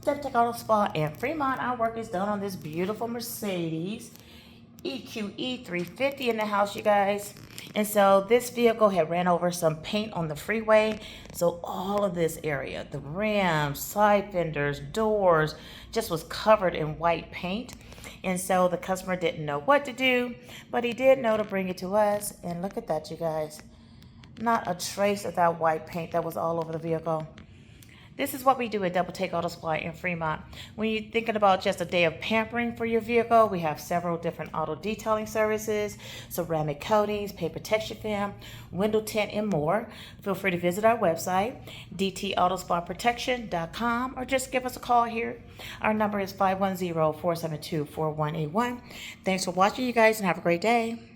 DoubleTake Auto Spa in Fremont. Our work is done on this beautiful Mercedes EQE 350 in the house, you guys. And so this vehicle had ran over some paint on the freeway. So all of this area, the rims, side fenders, doors, just was covered in white paint. And so the customer didn't know what to do, but he did know to bring it to us. And look at that, you guys. Not a trace of that white paint that was all over the vehicle. This is what we do at DoubleTake Auto Spa in Fremont. When you're thinking about just a day of pampering for your vehicle, we have several different auto detailing services, ceramic coatings, paint protection film, window tint, and more. Feel free to visit our website, dtautospaprotection.com, or just give us a call here. Our number is 510-472-4181. Thanks for watching, you guys, and have a great day.